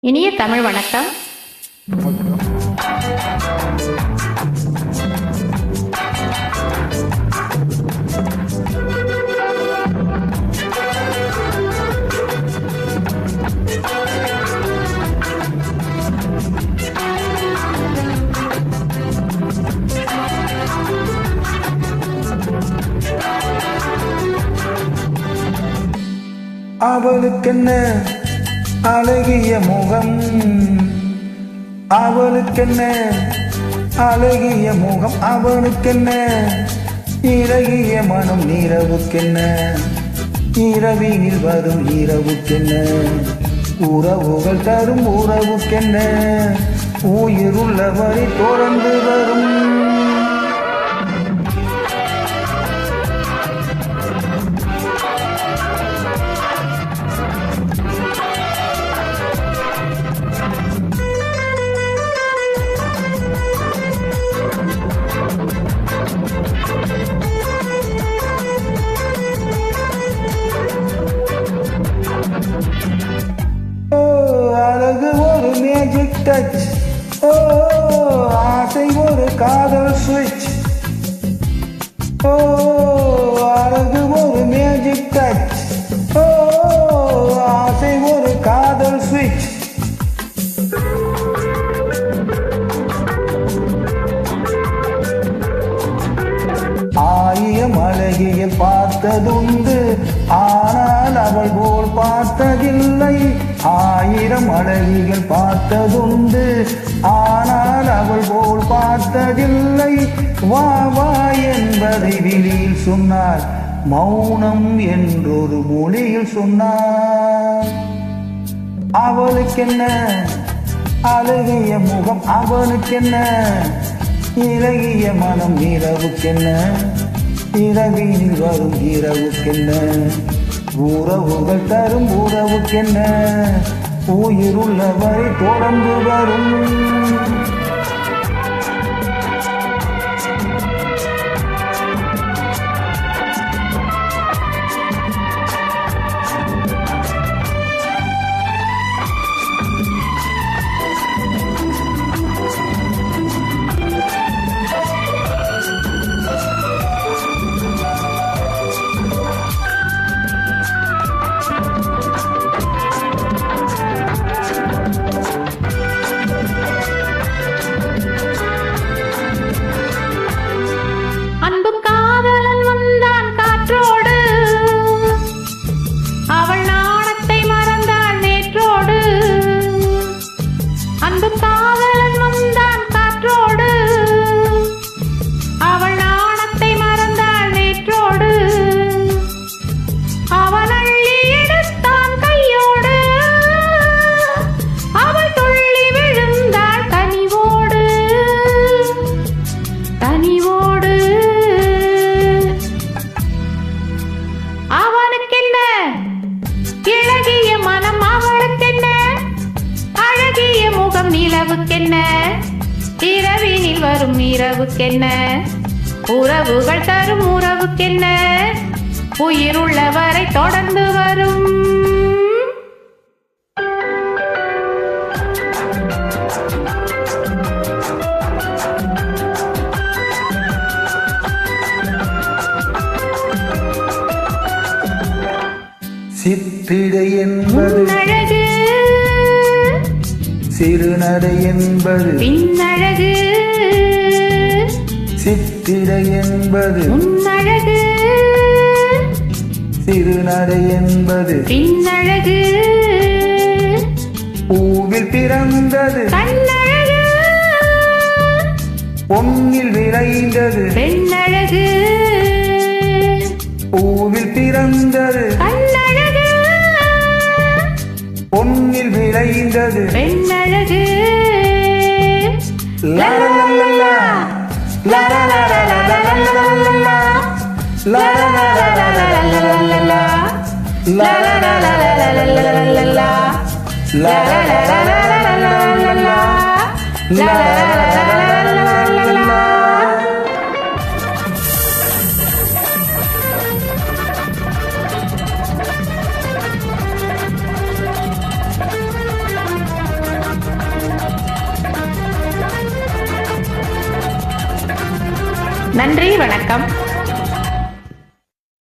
இனிய தமிழ் வணக்கம். அவளுக்கென்ன அழகிய முகம், அவளுக்கென்ன அழகிய முகம், அவனுக்கென்ன இறகிய மனம், இரவுக்கென்ன இரவினில் வரும் இரவுக்கென்ன உறவுகள் தரும் உறவுக்கென்ன உயிருள்ளவரை தொடர்ந்து வரும். அழகு ஒரு மேஜிக் டச், ஓ ஆசை ஒரு காதல் ஸ்விட்ச், ஓ அழகு ஒரு மேஜிக் டச், ஓ ஆசை ஒரு காதல் ஸ்விட்ச். ஆயிரம் அழகியில் பார்த்ததுண்டு, ஆனால் அவள் போல் பார்த்ததில்லை. ஆயிரம் அழகிகள் பார்த்ததுண்டு, ஆனால் அவள் போல் பார்த்ததில்லை. வா வா என்பதை வெளியில் சொன்னார், மௌனம் என்றொரு மொழியில் சொன்னார். அவளுக்கென்ன அழகிய முகம், அவனுக்கென்ன இறகிய மனம், இரவுக்கென்ன இரவினில் வரும் இரவுக்கென்ன உறவுகள் தரும் உறவுக்கென்ன உயிருள்ளவரை தொடர்ந்து வரும். நிலவுக்கென்ன இரவினில் வரும் இரவுக்கென்ன உறவுகள் தரும் உறவுக்கென்ன உயிருள்ளவரை தொடர்ந்து வரும். சிற்றிடை என்பது அழகு, சிறுநடை என்பது பின்னழகு, சிற்றிடை என்பது முன்னழகு, சிறுநடை என்பது பின்னழகு, பூவில் பிறந்தது கண்ணழகு, பொன்னில் விளைந்தது பெண்ணழகு, பூவில் பிறந்தது கண்ணழகு, பொன்னில் விளைந்தது பெண்ணழகு. லா லா லா லா லா லா லா லா லா லா லா லா லா லா லா லா. நன்றி, வணக்கம்.